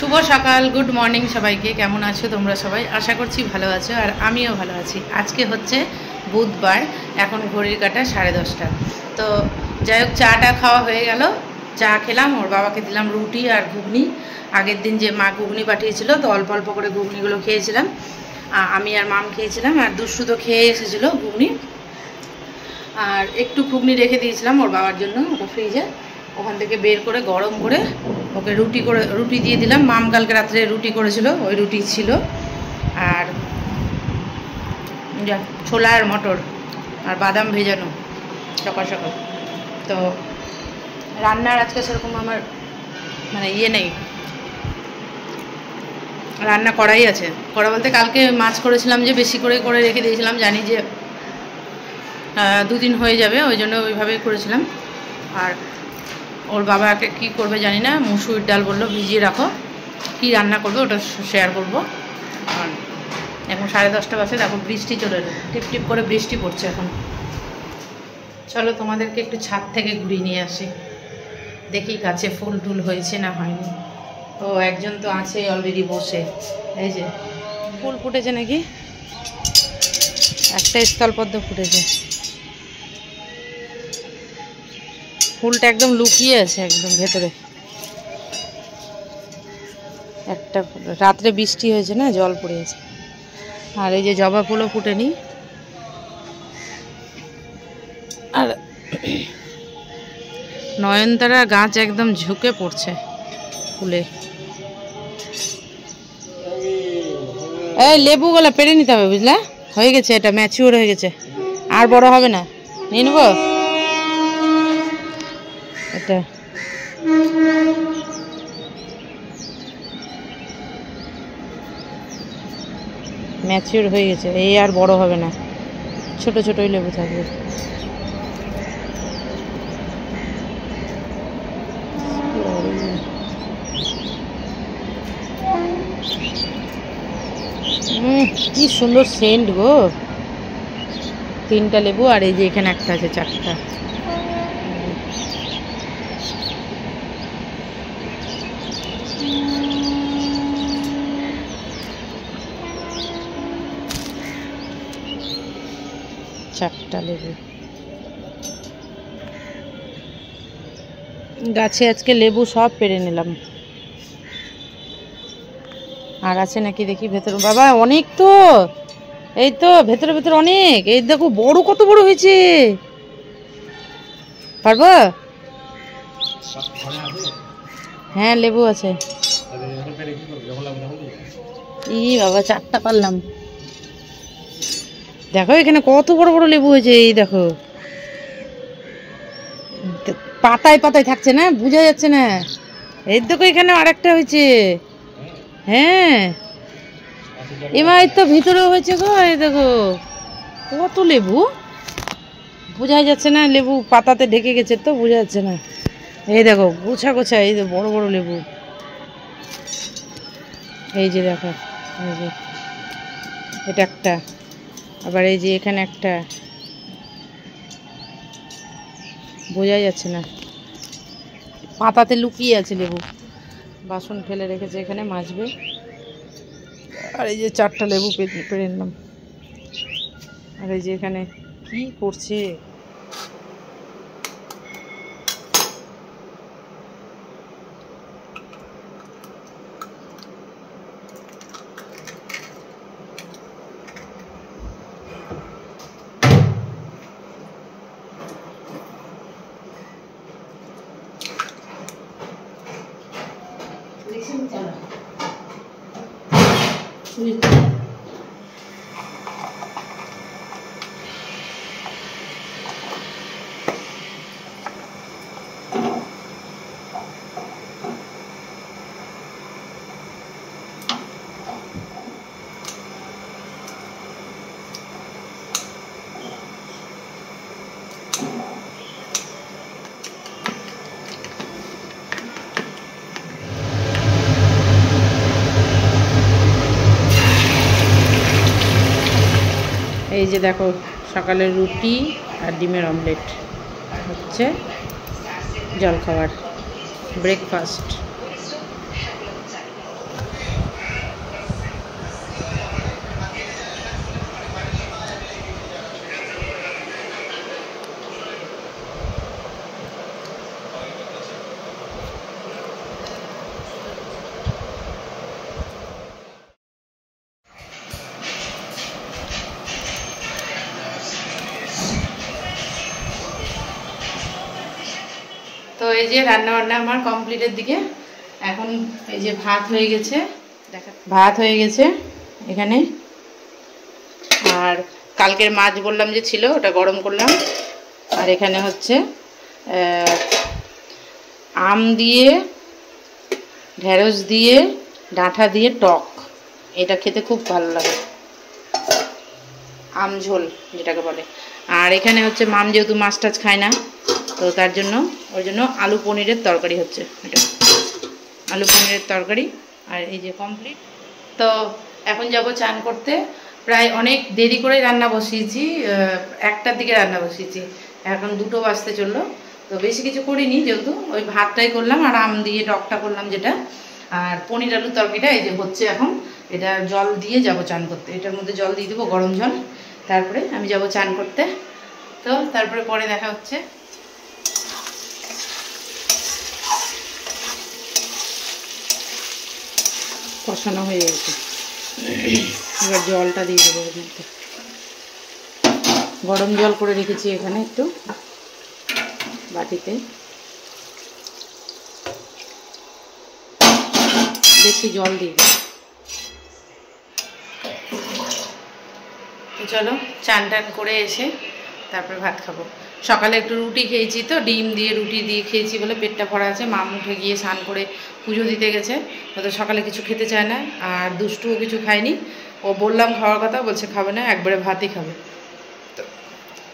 শুভ সকাল, good morning সবাইকে। কেমন আছো তোমরা সবাই? আশা করছি ভালো আছো, আর আমিও ভালো আছি। আজকে হচ্ছে বুধবার, এখন ঘড়ির কাঁটা 10:30। তো যাই হোক, চাটা খাওয়া হয়ে গেল। চা খেলাম, ওর বাবাকে দিলাম রুটি আর ঘুগনি। আগের দিন যে মা ঘুগনি পাঠিয়েছিল, তো অল্প অল্প করে ঘুগনিগুলো খেয়েছিলাম। আমি আর মাম খেয়েছিলাম, আর দুষ্টু তো খেয়ে এসেছিলো ঘুগনি। আর একটু ঘুগনি রেখে দিয়েছিলাম ওর বাবার জন্য, ওটা ফ্রিজে। ওখান থেকে বের করে গরম করে ওকে রুটি দিয়ে দিলাম। মাম কালকে রাত্রে রুটি করেছিল, ওই রুটি ছিল। আর ছোলা আর মটর আর বাদাম ভেজানো সকাল সকাল। তো রান্নার আজকে সেরকম আমার নেই, রান্না করাই আছে। করা বলতে কালকে মাছ করেছিলাম, যে বেশি করে রেখে দিয়েছিলাম, জানি যে 2 দিন হয়ে যাবে, ওই জন্য ওইভাবেই করেছিলাম। আর ওর বাবাকে কি করবে জানি না, মুসুর ডাল বললো ভিজিয়ে রাখো, কি রান্না করবে ওটা শেয়ার করবো। আর এখন 10:30 বাজে, দেখো বৃষ্টি চলে এলো, টিপ টিপ করে বৃষ্টি পড়ছে এখন। চলো তোমাদেরকে একটু ছাদ থেকে ঘুরিয়ে নিয়ে আসি, দেখি গাছে ফুল টুল হয়েছে না হয়নি। ও একজন তো আছে অলরেডি বসে, এই যে ফুল ফুটেছে নাকি, একটা স্থলপদ্ম ফুটেছে। ফুলটা একদম লুকিয়ে আছে একদম ভেতরে। একটা রাত্রে বৃষ্টি হয়েছে না, জল পড়ে আছে। আর এই যে জবা ফুলও ফুটেনি। আর নয়নতারা গাছ একদম ঝুঁকে পড়ছে ফুলে। এই লেবুগুলো পেরে নিতে হবে, বুঝলা? হয়ে গেছে, এটা ম্যাচিওর হয়ে গেছে, আর বড় হবে না। নিয়ে নেবো এটা। ম্যাচিওর হয়ে গেছে, এই আর বড় হবে না, ছোট ছোটই লেবু থাকবে। কি সুন্দর সেন্ট গো। 3টা লেবু, আর এই যে এখানে একটা আছে, 4টা। লেবু গাছে আজকে লেবু সব পেরে নিলাম। আর আছে নাকি দেখি ভেতরে। বাবা অনেক তো, এই তো ভেতরে ভেতরে অনেক। এই দেখো বড়, কত বড় হয়েছে। পারবো? হ্যাঁ লেবু আছে। ই বাবা, 4টা পারলাম। দেখো এখানে কত বড় বড় লেবু হয়েছে, এই দেখো পাতায় পাতায় থাকছে না, বোঝা যাচ্ছে না। এই দেখো এখানে আরেকটা হয়েছে। হ্যাঁ এবার তো ভিতরেও হয়েছে গো, এই দেখো কত লেবু, বোঝাই যাচ্ছে না। লেবু পাতাতে ঢেকে গেছে তো বোঝা যাচ্ছে না। এই দেখো গোছা গোছা, এই যে বড় বড় লেবু। এই যে দেখো, এই যে এটা একটা, আবার এই যে এখানে একটা, বোঝাই যাচ্ছে না, পাতাতে লুকিয়ে আছে লেবু। বাসন ফেলে রেখেছে এখানে, মাজবে। আর এই যে 4টা লেবু পেরে নিলাম। আর এই যে এখানে কি করছে, এই যে দেখো সকালে রুটি আর ডিমের অমলেট হচ্ছে জলখাবার, ব্রেকফাস্ট। যে রান্না বান্না আমার কমপ্লিটের দিকে। এখন এই যে ভাত হয়ে গেছে, ভাত হয়ে গেছে এখানে। আর কালকের মাছ বললাম যে ছিল, ওটা গরম করলাম। আর এখানে হচ্ছে আম দিয়ে, ঢেঁড়স দিয়ে, ডাঁটা দিয়ে টক, এটা খেতে খুব ভালো লাগে, আম ঝোল যেটাকে বলে। আর এখানে হচ্ছে মাম যেহেতু মাছ টাছ খায় না, তো তার জন্য ওই জন্য আলু পনিরের তরকারি হচ্ছে, এটা আলু পনিরের তরকারি। আর এই যে কমপ্লিট। তো এখন যাব চান করতে। প্রায় অনেক দেরি করে রান্না বসিয়েছি, 1টার দিকে রান্না বসিয়েছি, এখন 2টো বাজতে চললো। তো বেশি কিছু করিনি, যেহেতু ওই ভাতটাই করলাম আর আম দিয়ে টকটা করলাম যেটা। আর পনির আলুর তরকারিটা এই যে হচ্ছে এখন, এটা জল দিয়ে যাব চান করতে। এটার মধ্যে জল দিয়ে দেবো, গরম জল, তারপরে আমি যাব চান করতে। তো তারপরে পরে দেখা হচ্ছে। কষানো হয়ে গেছে, এবার জলটা দিয়ে দেবো। গরম জল করে রেখেছি এখানে একটু বাটিতে, বেশি জল দিই। তো চলো চান টান করে এসে তারপরে ভাত খাবো। সকালে একটু রুটি খেয়েছি, তো ডিম দিয়ে রুটি দিয়ে খেয়েছি বলে পেটটা ভরা আছে। মাম উঠে গিয়ে স্নান করে পুজো দিতে গেছে, ও তো সকালে কিছু খেতে চায় না। আর দুষ্টুও কিছু খায়নি, ও বললাম খাওয়ার কথা, বলছে খাবে না, একবারে ভাতই খাবে। তো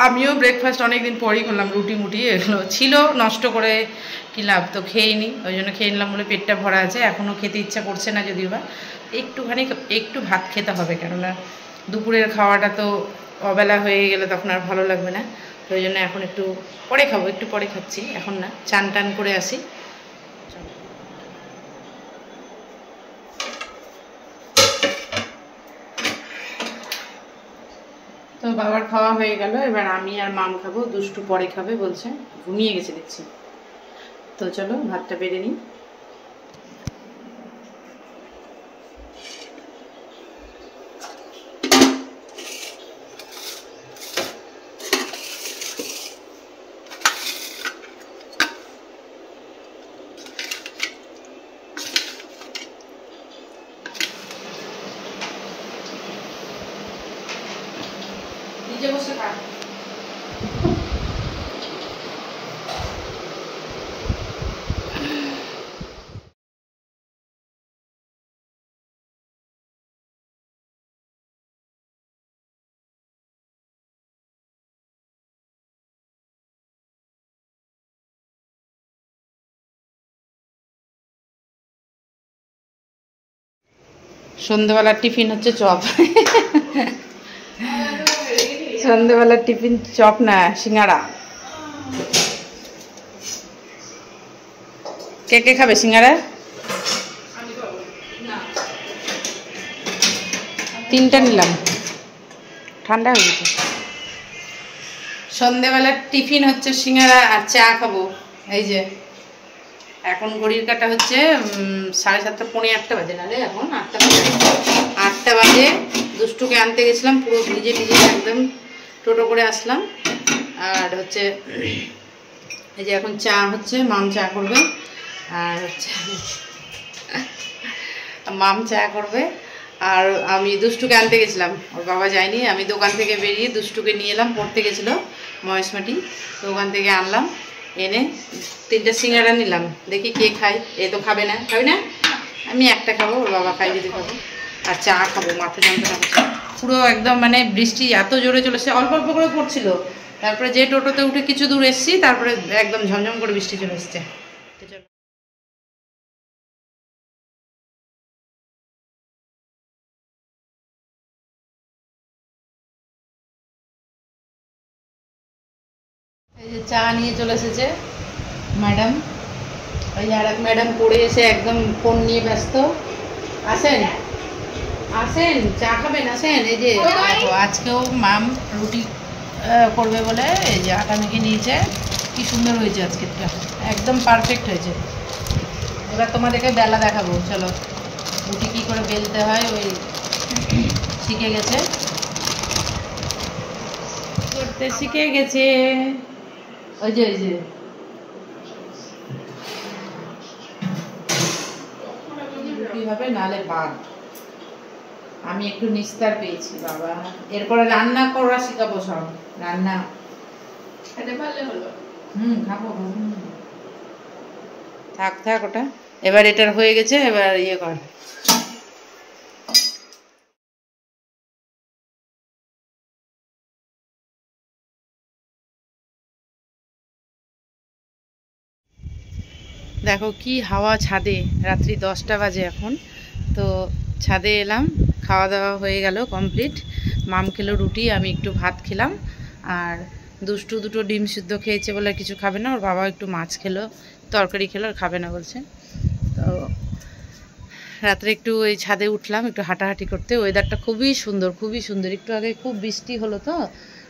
আমিও ব্রেকফাস্ট অনেকদিন পরেই করলাম, রুটি মুটি এগুলো ছিল, নষ্ট করে কী লাভ, তো খেয়েইনি, ওই জন্য খেয়ে নিলাম বলে পেটটা ভরা আছে। এখনও খেতে ইচ্ছা করছে না, যদিও বা একটুখানি একটু ভাত খেতে হবে, কেননা দুপুরের খাওয়াটা তো অবেলা হয়ে গেলে তখন আর ভালো লাগবে না। তো ওই জন্য এখন একটু পরে খাবো, একটু পরে খাচ্ছি, এখন না, চান টান করে আসি। তো বাবার খাওয়া হয়ে গেল, এবার আমি আর মাম খাবো, দুষ্টু পরে খাবে বলছে, ঘুমিয়ে গেছে দেখছি। তো চলো ভাতটা বেড়ে নিই। নিচে বসে খা। সন্ধ্যেবেলার টিফিন হচ্ছে চপ। সন্ধ্যেবেলার টিফিন চপ না, সিঙ্গাড়া। কে কে খাবে সিঙ্গাড়া? 3টা নিলাম, ঠান্ডা হয়ে গেছে। সন্ধ্যেবেলার টিফিন হচ্ছে সিঙ্গাড়া আর চা খাবো। এই যে এখন ঘড়ির কাটা হচ্ছে 7:30, পৌনে 8টা বাজে, না রে এখন 8টা বাজে। 8টা বাজে দুষ্টুকে আনতে গেছিলাম, পুরো ভিজে ভিজে একদম টোটো করে আসলাম। আর হচ্ছে এই যে এখন চা হচ্ছে, মাম চা করবে। আর হচ্ছে মাম চা করবে, আর আমি দুষ্টুকে আনতে গেছিলাম, ওর বাবা যায়নি। আমি দোকান থেকে বেরিয়ে দুষ্টুকে নিয়ে এলাম, পড়তে গেছিলো মহেশমাটি, তো ওখান থেকে আনলাম, এনে 3টা সিঙ্গাড়া নিলাম। দেখি কে খাই, এ তো খাবে না। খাবি না? আমি একটা খাবো, ওর বাবা খাই যদি খাবো। আর চা খাবো, মাথা যন্ত্রণা হচ্ছে পুরো একদম। মানে বৃষ্টি এত জোরে চলেছে, অল্প অল্প করে পড়ছিল, তারপরে যে টোটোতে উঠে কিছু দূর এসেছি, তারপরে একদম ঝমঝম করে বৃষ্টি চলে এসছে। এই যে চা নিয়ে চলে এসেছে ম্যাডাম। ওই যে আর এক ম্যাডাম পড়ে এসে একদম ফোন নিয়ে ব্যস্ত। আসেন আসেন, চা খাবেন, আসেন। এই যে আজকেও মাম রুটি করবে বলে এই যে আটা মেখে নিয়েছে। কি সুন্দর হয়েছে আজকেরটা, একদম পারফেক্ট হয়েছে। এবার তোমাদেরকে বেলা দেখাবো, চলো। রুটি কী করে বেলতে হয় ওই শিখে গেছে, করতে শিখে গেছে। ওই যে রুটি হবে, নালে ভাত। আমি একটু নিস্তার পেয়েছি বাবা। এরপরে রান্না করা শিখাবো সব, রান্না খেতে পারলে হলো। খাবো। থাক থাক ওটা। এবার এটার হয়ে গেছে, এবার ইয়ে কর। দেখো কি হাওয়া ছাদে, রাত্রি 10টা বাজে এখন। তো ছাদে এলাম, খাওয়া দাওয়া হয়ে গেল কমপ্লিট। মাম খেলো রুটি, আমি একটু ভাত খেলাম। আর দুষ্টু দুটো ডিম সিদ্ধ খেয়েছে বলে কিছু খাবে না, ওর বাবা একটু মাছ খেলো, তরকারি খেলো, আর খাবে না বলছে। তো রাত্রে একটু ওই ছাদে উঠলাম একটু হাঁটাহাঁটি করতে। ওয়েদারটা খুবই সুন্দর, খুবই সুন্দর। একটু আগে খুব বৃষ্টি হলো তো,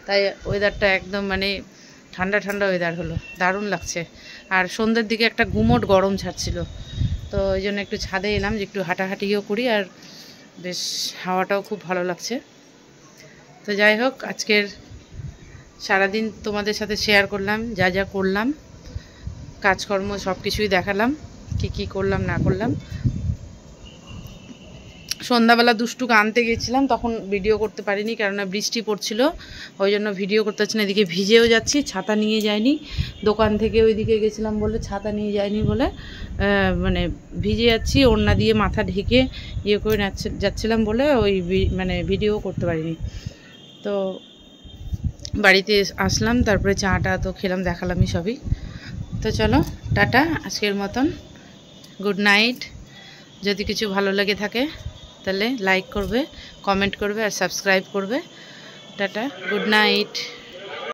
তাই ওয়েদারটা একদম মানে ঠান্ডা ঠান্ডা ওয়েদার হলো, দারুণ লাগছে। আর সন্ধ্যের দিকে একটা গুমোট গরম ছাড়ছিল, তো ওই জন্য একটু ছাদে এলাম যে একটু হাঁটাহাঁটিও করি, আর বেশ হাওয়াটাও খুব ভালো লাগছে। তো যাই হোক, আজকের সারাদিন তোমাদের সাথে শেয়ার করলাম, যা যা করলাম, কাজকর্ম সব কিছুই দেখালাম, কি করলাম না করলাম। সন্ধ্যাবেলা দুষ্টুকে আনতে গেছিলাম, তখন ভিডিও করতে পারিনি, কেননা বৃষ্টি পড়ছিল, ওই জন্য ভিডিও করতে পারছি না। এদিকে ভিজেও যাচ্ছি, ছাতা নিয়ে যাইনি, দোকান থেকে ওইদিকে গেছিলাম বলে ছাতা নিয়ে যাইনি বলে মানে ভিজে যাচ্ছি, ওড়না দিয়ে মাথা ঢেকে ইয়ে করে যাচ্ছিলাম বলে ওই মানে ভিডিও করতে পারিনি। তো বাড়িতে আসলাম, তারপরে চাটা তো খেলাম, দেখালামই সবই। তো চলো টাটা আজকের মতন, গুড নাইট। যদি কিছু ভালো লেগে থাকে তাহলে লাইক করবে, কমেন্ট করবে আর সাবস্ক্রাইব করবে। Tata, good night.